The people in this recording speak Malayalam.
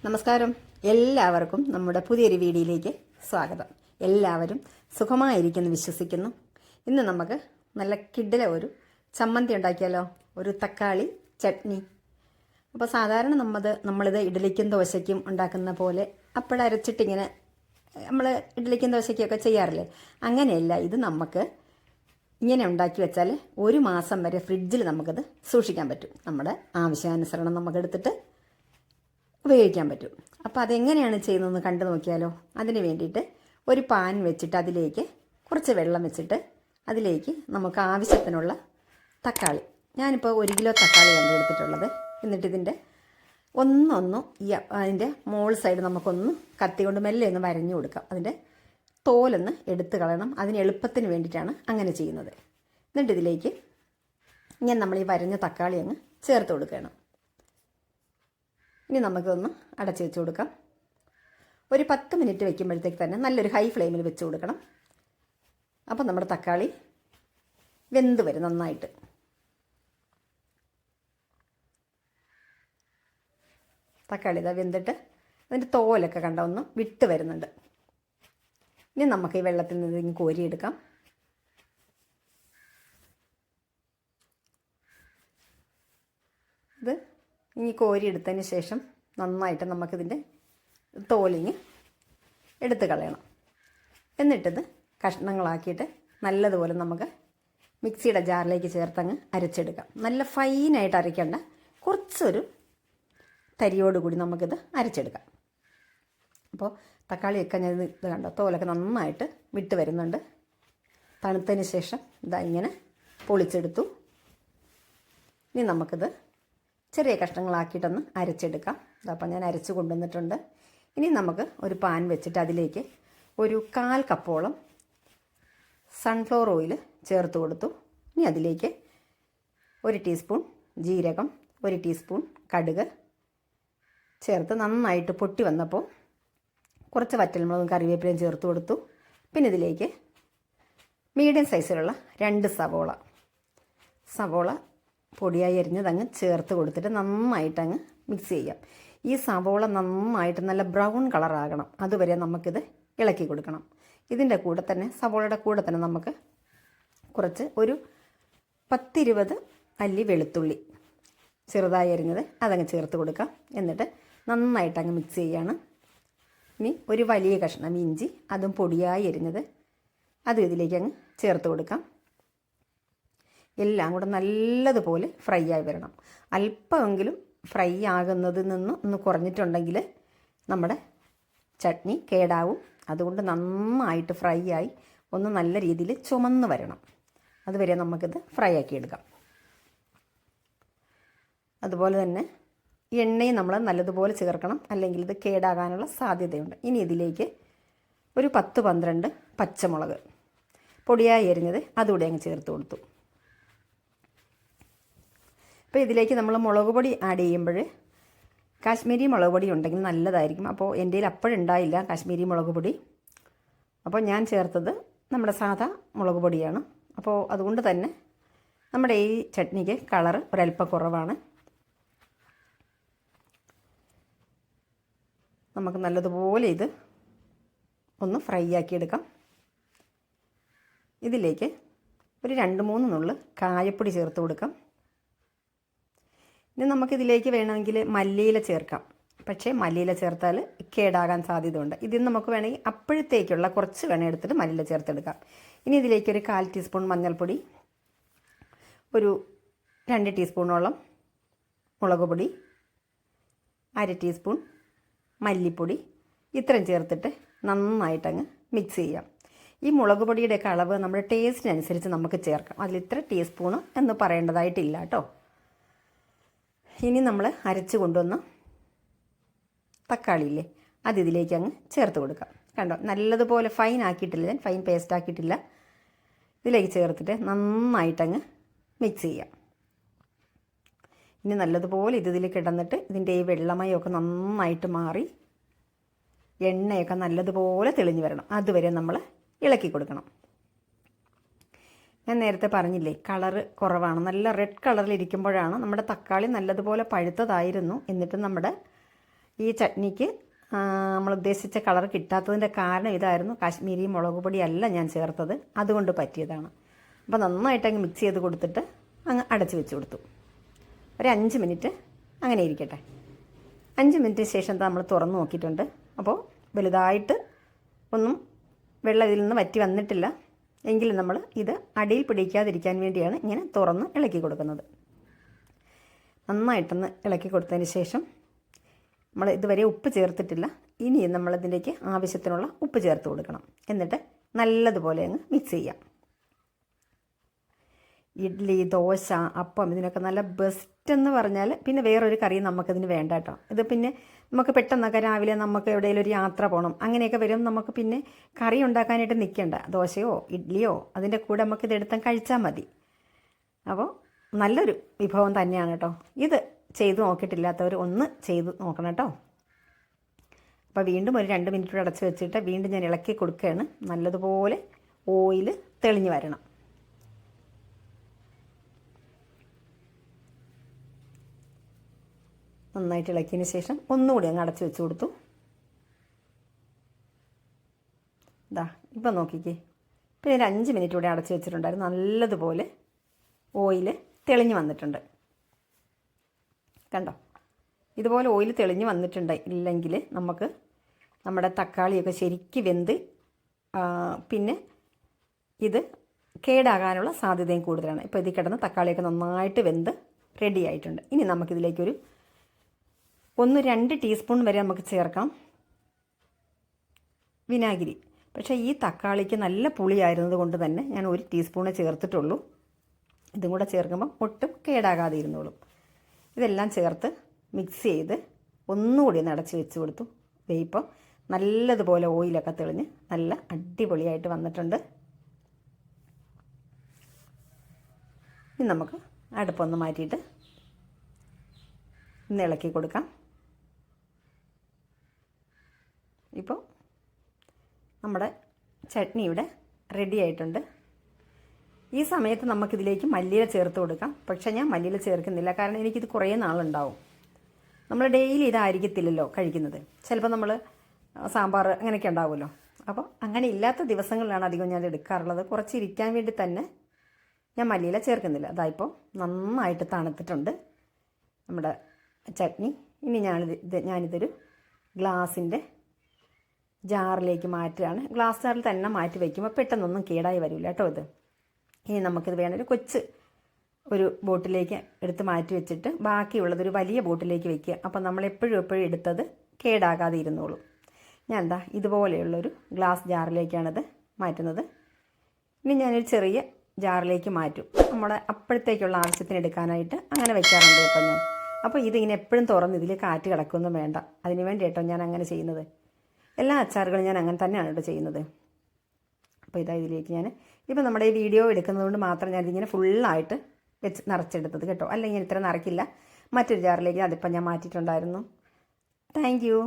നമസ്കാരം. എല്ലാവർക്കും നമ്മുടെ പുതിയൊരു വീഡിയോയിലേക്ക് സ്വാഗതം. എല്ലാവരും സുഖമായിരിക്കുന്നു വിശ്വസിക്കുന്നു. ഇന്ന് നമുക്ക് നല്ല കിഡിലെ ഒരു ചമ്മന്തി ഉണ്ടാക്കിയാലോ, ഒരു തക്കാളി ചട്നി. അപ്പോൾ സാധാരണ നമ്മളിത് ഇഡ്ഡലിക്കും ദോശയ്ക്കും ഉണ്ടാക്കുന്ന പോലെ അപ്പോഴരച്ചിട്ടിങ്ങനെ നമ്മൾ ഇഡ്ഡലിക്കും ദോശയ്ക്കൊക്കെ ചെയ്യാറില്ലേ, അങ്ങനെയല്ല. ഇത് നമുക്ക് ഇങ്ങനെ ഉണ്ടാക്കി വെച്ചാൽ ഒരു മാസം വരെ ഫ്രിഡ്ജിൽ നമുക്കത് സൂക്ഷിക്കാൻ പറ്റും. നമ്മുടെ ആവശ്യാനുസരണം നമുക്കെടുത്തിട്ട് ഉപയോഗിക്കാൻ പറ്റും. അപ്പോൾ അതെങ്ങനെയാണ് ചെയ്യുന്നതെന്ന് കണ്ടു നോക്കിയാലോ. അതിന് വേണ്ടിയിട്ട് ഒരു പാൻ വെച്ചിട്ട് അതിലേക്ക് കുറച്ച് വെള്ളം വെച്ചിട്ട് അതിലേക്ക് നമുക്ക് ആവശ്യത്തിനുള്ള തക്കാളി, ഞാനിപ്പോൾ 1 കിലോ തക്കാളിയാണ് എടുത്തിട്ടുള്ളത്. എന്നിട്ട് ഇതിൻ്റെ അതിൻ്റെ മോൾ സൈഡ് നമുക്കൊന്ന് കത്തി കൊണ്ട് മെല്ലെ ഒന്ന് വരഞ്ഞു കൊടുക്കാം. അതിൻ്റെ തോലൊന്ന് എടുത്ത് കളയണം. അതിന് എളുപ്പത്തിന് വേണ്ടിയിട്ടാണ് അങ്ങനെ ചെയ്യുന്നത്. എന്നിട്ട് ഇതിലേക്ക് ഇങ്ങനെ നമ്മൾ ഈ വരഞ്ഞ തക്കാളി അങ്ങ് ചേർത്ത് കൊടുക്കണം. ഇനി നമുക്കൊന്ന് അടച്ച് വെച്ച് കൊടുക്കാം. ഒരു 10 മിനിറ്റ് വയ്ക്കുമ്പോഴത്തേക്ക് തന്നെ നല്ലൊരു ഹൈ ഫ്ലെയിമിൽ വെച്ച് കൊടുക്കണം. അപ്പം നമ്മുടെ തക്കാളി വെന്ത് വരും നന്നായിട്ട്. തക്കാളി ഇതാ വെന്തിട്ട് അതിൻ്റെ തോലൊക്കെ കണ്ട ഒന്ന് വിട്ട് വരുന്നുണ്ട്. ഇനി നമുക്ക് ഈ വെള്ളത്തിൽ നിന്ന് കോരിയെടുക്കാം. ഇത് ഇനി കോരിയെടുത്തതിന് ശേഷം നന്നായിട്ട് നമുക്കിതിൻ്റെ തോലിങ് എടുത്ത് കളയണം. എന്നിട്ടിത് കഷ്ണങ്ങളാക്കിയിട്ട് നല്ലതുപോലെ നമുക്ക് മിക്സിയുടെ ജാറിലേക്ക് ചേർത്തങ്ങ് അരച്ചെടുക്കാം. നല്ല ഫൈനായിട്ട് അരയ്ക്കേണ്ട, കുറച്ചൊരു തരിയോടുകൂടി നമുക്കിത് അരച്ചെടുക്കാം. അപ്പോൾ തക്കാളിയൊക്കെ ഞാൻ ഇത് കണ്ടോ, തോലൊക്കെ നന്നായിട്ട് വിട്ട് വരുന്നുണ്ട്. തണുത്തതിന് ശേഷം ഇതാ ഇങ്ങനെ പൊളിച്ചെടുത്തു. ഇനി നമുക്കിത് ചെറിയ കഷ്ണങ്ങളാക്കിയിട്ടൊന്ന് അരച്ചെടുക്കാം. അതപ്പോൾ ഞാൻ അരച്ച് കൊണ്ടുവന്നിട്ടുണ്ട്. ഇനി നമുക്ക് ഒരു പാൻ വെച്ചിട്ട് അതിലേക്ക് ഒരു 1/4 കപ്പോളം സൺഫ്ലവർ ഓയിൽ ചേർത്ത് കൊടുത്തു. ഇനി അതിലേക്ക് 1 ടീസ്പൂൺ ജീരകം, 1 ടീസ്പൂൺ കടുക് ചേർത്ത് നന്നായിട്ട് പൊട്ടി വന്നപ്പോൾ കുറച്ച് വറ്റൽമുളകും കറിവേപ്പിലയും ചേർത്ത് കൊടുത്തു. പിന്നെ ഇതിലേക്ക് മീഡിയം സൈസിലുള്ള 2 സവോള പൊടിയായി അരിഞ്ഞതങ്ങ് ചേർത്ത് കൊടുത്തിട്ട് നന്നായിട്ടങ്ങ് മിക്സ് ചെയ്യാം. ഈ സവോള നന്നായിട്ട് നല്ല ബ്രൗൺ കളറാകണം, അതുവരെ നമുക്കിത് ഇളക്കി കൊടുക്കണം. ഇതിൻ്റെ കൂടെ തന്നെ സവോളയുടെ കൂടെ തന്നെ നമുക്ക് കുറച്ച് ഒരു 10-20 അല്ലി വെളുത്തുള്ളി ചെറുതായി അരിഞ്ഞത് അതങ്ങ് ചേർത്ത് കൊടുക്കാം. എന്നിട്ട് നന്നായിട്ടങ്ങ് മിക്സ് ചെയ്യാണ്. ഇനി ഒരു വലിയ കഷ്ണം ഇഞ്ചി, അതും പൊടിയായി അരിഞ്ഞത്, അതും ഇതിലേക്ക് അങ്ങ് ചേർത്ത് കൊടുക്കാം. എല്ലാം കൂടെ നല്ലതുപോലെ ഫ്രൈ ആയി വരണം. അല്പമെങ്കിലും ഫ്രൈ ആകുന്നതിൽ നിന്ന് ഒന്ന് കുറഞ്ഞിട്ടുണ്ടെങ്കിൽ നമ്മുടെ ചട്നി കേടാവും. അതുകൊണ്ട് നന്നായിട്ട് ഫ്രൈ ആയി ഒന്ന് നല്ല രീതിയിൽ ചുമന്ന് വരണം. അതുവരെ നമുക്കിത് ഫ്രൈ ആക്കി എടുക്കാം. അതുപോലെ തന്നെ എണ്ണയും നമ്മൾ നല്ലതുപോലെ ചേർക്കണം, അല്ലെങ്കിൽ ഇത് കേടാകാനുള്ള സാധ്യതയുണ്ട്. ഇനി ഇതിലേക്ക് ഒരു 10-12 പച്ചമുളക് പൊടിയായി എരിഞ്ഞത് അതുകൂടെ അങ്ങ് ചേർത്ത് കൊടുത്തു. അപ്പോൾ ഇതിലേക്ക് നമ്മൾ മുളക് പൊടി ആഡ് ചെയ്യുമ്പോൾ കാശ്മീരി മുളക് പൊടി ഉണ്ടെങ്കിൽ നല്ലതായിരിക്കും. അപ്പോൾ എൻ്റെ കയ്യിൽ അപ്പോഴുണ്ടായില്ല കാശ്മീരി മുളക് പൊടി. അപ്പോൾ ഞാൻ ചേർത്തത് നമ്മുടെ സാധാ മുളക് പൊടിയാണ്. അപ്പോൾ അതുകൊണ്ട് തന്നെ നമ്മുടെ ഈ ചട്നിക്ക് കളറ് ഒരല്പം കുറവാണ്. നമുക്ക് നല്ലതുപോലെ ഇത് ഒന്ന് ഫ്രൈ ആക്കിയെടുക്കാം. ഇതിലേക്ക് ഒരു 2-3 നുള്ള് കായപ്പൊടി ചേർത്ത് കൊടുക്കാം. ഇനി നമുക്കിതിലേക്ക് വേണമെങ്കിൽ മല്ലിയില ചേർക്കാം. പക്ഷേ മല്ലിയില ചേർത്താൽ കേടാകാൻ സാധ്യതയുണ്ട്. ഇതിന് നമുക്ക് വേണമെങ്കിൽ അപ്പോഴത്തേക്കുള്ള കുറച്ച് വേണം എടുത്തിട്ട് മല്ലിയില ചേർത്തെടുക്കാം. ഇനി ഇതിലേക്ക് ഒരു 1/4 ടീസ്പൂൺ മഞ്ഞൾപ്പൊടി, ഒരു 2 ടീസ്പൂണോളം മുളക് പൊടി, 1/2 ടീസ്പൂൺ മല്ലിപ്പൊടി, ഇത്രയും ചേർത്തിട്ട് നന്നായിട്ടങ്ങ് മിക്സ് ചെയ്യാം. ഈ മുളക് പൊടിയുടെയൊക്കെ അളവ് നമ്മുടെ ടേസ്റ്റിനനുസരിച്ച് നമുക്ക് ചേർക്കാം. അതിൽ ഇത്ര ടീസ്പൂണ് എന്ന് പറയേണ്ടതായിട്ടില്ല കേട്ടോ. ഇനി നമ്മൾ അരച്ച് കൊണ്ടുവന്ന തക്കാളിയില്ലേ, അത് ഇതിലേക്ക് അങ്ങ് ചേർത്ത് കൊടുക്കാം. കണ്ടോ, നല്ലതുപോലെ ഫൈൻ ആക്കിയിട്ടില്ല, ഞാൻ ഫൈൻ പേസ്റ്റ് ആക്കിയിട്ടില്ല. ഇതിലേക്ക് ചേർത്തിട്ട് നന്നായിട്ടങ്ങ് മിക്സ് ചെയ്യാം. ഇനി നല്ലതുപോലെ ഇതിൽ കിടന്നിട്ട് ഇതിൻ്റെ ഈ വെള്ളമയമൊക്കെ നന്നായിട്ട് മാറി എണ്ണയൊക്കെ നല്ലതുപോലെ തെളിഞ്ഞ് വരണം. അതുവരെ നമ്മൾ ഇളക്കി കൊടുക്കണം. ഞാൻ നേരത്തെ പറഞ്ഞില്ലേ, കളറ് കുറവാണ്. നല്ല റെഡ് കളറിലിരിക്കുമ്പോഴാണ് നമ്മുടെ തക്കാളി നല്ലതുപോലെ പഴുത്തതായിരുന്നു. എന്നിട്ട് നമ്മുടെ ഈ ചട്നിക്ക് നമ്മൾ ഉദ്ദേശിച്ച കളർ കിട്ടാത്തതിൻ്റെ കാരണം ഇതായിരുന്നു. കാശ്മീരി മുളക് പൊടിയല്ല ഞാൻ ചേർത്തത്, അതുകൊണ്ട് പറ്റിയതാണ്. അപ്പോൾ നന്നായിട്ട് അങ്ങ് മിക്സ് ചെയ്ത് കൊടുത്തിട്ട് അങ്ങ് അടച്ച് വെച്ച് കൊടുത്തു. ഒരു 5 മിനിറ്റ് അങ്ങനെ ഇരിക്കട്ടെ. 5 മിനിറ്റിന് ശേഷം നമ്മൾ തുറന്ന് നോക്കിയിട്ടുണ്ട്. അപ്പോൾ വലുതായിട്ട് ഒന്നും വെള്ളം ഇതിൽ നിന്ന് വറ്റി വന്നിട്ടില്ല. എങ്കിലും നമ്മൾ ഇത് അടിയിൽ പിടിക്കാതിരിക്കാൻ വേണ്ടിയാണ് ഇങ്ങനെ തുറന്ന് ഇളക്കി കൊടുക്കുന്നത്. നന്നായിട്ടൊന്ന് ഇളക്കി കൊടുത്തതിന് ശേഷം നമ്മൾ ഇതുവരെ ഉപ്പ് ചേർത്തിട്ടില്ല. ഇനി നമ്മളിതിലേക്ക് ആവശ്യത്തിനുള്ള ഉപ്പ് ചേർത്ത് കൊടുക്കണം. എന്നിട്ട് നല്ലതുപോലെ അങ്ങ് മിക്സ് ചെയ്യാം. ഇഡ്ഡലി, ദോശ, അപ്പം ഇതിനൊക്കെ നല്ല ബെസ്റ്റ് എന്ന് പറഞ്ഞാൽ പിന്നെ വേറൊരു കറിയും നമുക്കിതിന് വേണ്ട കേട്ടോ. ഇത് പിന്നെ നമുക്ക് പെട്ടെന്നൊക്കെ രാവിലെ നമുക്ക് എവിടെയെങ്കിലും ഒരു യാത്ര പോകണം, അങ്ങനെയൊക്കെ വരും. നമുക്ക് പിന്നെ കറി ഉണ്ടാക്കാനായിട്ട് നിൽക്കേണ്ട. ദോശയോ ഇഡ്ഡലിയോ അതിൻ്റെ കൂടെ നമുക്കിത് എടുത്താൽ കഴിച്ചാൽ മതി. അപ്പോൾ നല്ലൊരു വിഭവം തന്നെയാണ് കേട്ടോ. ഇത് ചെയ്ത് നോക്കിയിട്ടില്ലാത്തവർ ഒന്ന് ചെയ്ത് നോക്കണം കേട്ടോ. അപ്പോൾ വീണ്ടും ഒരു 2 മിനിറ്റ് അടച്ച് വെച്ചിട്ട് വീണ്ടും ഞാൻ ഇളക്കി കൊടുക്കുകയാണ്. നല്ലതുപോലെ ഓയിൽ തെളിഞ്ഞ് വരണം. നന്നായിട്ട് ഇളക്കിയതിന് ശേഷം ഒന്നുകൂടി അങ്ങ് അടച്ച് വെച്ച് കൊടുത്തു. ഇതാ ഇപ്പം നോക്കിക്കേ, പിന്നെ ഒരു 5 മിനിറ്റ് കൂടെ അടച്ച് വെച്ചിട്ടുണ്ടായിരുന്നു. നല്ലതുപോലെ ഓയിൽ തെളിഞ്ഞ് വന്നിട്ടുണ്ട്. കണ്ടോ, ഇതുപോലെ ഓയിൽ തെളിഞ്ഞ് വന്നിട്ടുണ്ട്. ഇല്ലെങ്കിൽ നമുക്ക് നമ്മുടെ തക്കാളിയൊക്കെ ശരിക്ക് വെന്ത് പിന്നെ ഇത് കേടാകാനുള്ള സാധ്യതയും കൂടുതലാണ്. ഇപ്പോൾ ഇതിൽ കിടന്ന് തക്കാളിയൊക്കെ നന്നായിട്ട് വെന്ത് റെഡി ആയിട്ടുണ്ട്. ഇനി നമുക്കിതിലേക്കൊരു 1-2 ടീസ്പൂൺ വരെ നമുക്ക് ചേർക്കാം വിനാഗിരി. പക്ഷേ ഈ തക്കാളിക്ക് നല്ല പുളിയായിരുന്നത് കൊണ്ട് തന്നെ ഞാൻ 1 ടീസ്പൂണേ ചേർത്തിട്ടുള്ളൂ. ഇതും കൂടെ ചേർക്കുമ്പം ഒട്ടും കേടാകാതെ ഇരുന്നോളും. ഇതെല്ലാം ചേർത്ത് മിക്സ് ചെയ്ത് ഒന്നുകൂടി ഒന്ന് അടച്ച് വെച്ച് കൊടുത്തു. ഇപ്പോൾ നല്ലതുപോലെ ഓയിലൊക്കെ തെളിഞ്ഞ് നല്ല അടിപൊളിയായിട്ട് വന്നിട്ടുണ്ട്. ഇനി നമുക്ക് അടുപ്പൊന്ന് മാറ്റിയിട്ട് ഒന്ന് ഇളക്കി കൊടുക്കാം. ഇപ്പോൾ നമ്മുടെ ചട്നി ഇവിടെ റെഡി ആയിട്ടുണ്ട്. ഈ സമയത്ത് നമുക്കിതിലേക്ക് മല്ലിയില ചേർത്ത് കൊടുക്കാം. പക്ഷേ ഞാൻ മല്ലിയില ചേർക്കുന്നില്ല, കാരണം എനിക്കിത് കുറേ നാളുണ്ടാവും. നമ്മൾ ഡെയിലി ഇതായിരിക്കത്തില്ലല്ലോ കഴിക്കുന്നത്. ചിലപ്പോൾ നമ്മൾ സാമ്പാർ അങ്ങനെയൊക്കെ ഉണ്ടാവുമല്ലോ. അപ്പോൾ അങ്ങനെ ഇല്ലാത്ത ദിവസങ്ങളിലാണ് അധികം ഞാൻ എടുക്കാറുള്ളത്. കുറച്ച് ഇരിക്കാൻ വേണ്ടി തന്നെ ഞാൻ മല്ലിയില ചേർക്കുന്നില്ല. അതായിപ്പോൾ നന്നായിട്ട് തണുത്തിട്ടുണ്ട് നമ്മുടെ ചട്നി. ഇനി ഞാനിതൊരു ഗ്ലാസിൻ്റെ ജാറിലേക്ക് മാറ്റുകയാണ്. ഗ്ലാസ് ജാറിൽ തന്നെ മാറ്റി വയ്ക്കുമ്പോൾ പെട്ടെന്നൊന്നും കേടായി വരില്ല കേട്ടോ ഇത്. ഇനി നമുക്കിത് വേണമൊരു ഒരു ബോട്ടിലേക്ക് എടുത്ത് മാറ്റി വെച്ചിട്ട് ബാക്കിയുള്ളതൊരു വലിയ ബോട്ടിലേക്ക് വയ്ക്കുക. അപ്പോൾ നമ്മൾ എപ്പോഴും എടുത്തത് കേടാകാതെ ഇരുന്നോളും. ഞാൻ എന്താ ഇതുപോലെയുള്ളൊരു ഗ്ലാസ് ജാറിലേക്കാണിത് മാറ്റുന്നത്. ഇനി ഞാനൊരു ചെറിയ ജാറിലേക്ക് മാറ്റും. നമ്മുടെ അപ്പോഴത്തേക്കുള്ള ആവശ്യത്തിന് എടുക്കാനായിട്ട് അങ്ങനെ വയ്ക്കാറുണ്ട് കേട്ടോ ഞാൻ. അപ്പോൾ ഇതിങ്ങനെ എപ്പോഴും തുറന്ന് ഇതിൽ കാറ്റ് കിടക്കൊന്നും വേണ്ട. അതിന് വേണ്ടി കേട്ടോ ഞാൻ അങ്ങനെ ചെയ്യുന്നത്. എല്ലാ അച്ചാറുകളും ഞാൻ അങ്ങനെ തന്നെയാണ് കേട്ടോ ചെയ്യുന്നത്. അപ്പോൾ ഇതിലേക്ക് ഞാൻ ഇപ്പോൾ നമ്മുടെ ഈ വീഡിയോ എടുക്കുന്നത് കൊണ്ട് മാത്രം ഞാനിതിങ്ങനെ ഫുള്ളായിട്ട് വെച്ച് നിറച്ചെടുത്തത് കേട്ടോ. അല്ലെങ്കിൽ ഇത്ര നിറയ്ക്കില്ല. മറ്റൊരു ജാറിലേക്ക് അതിപ്പോൾ ഞാൻ മാറ്റിയിട്ടുണ്ടായിരുന്നു. Thank you.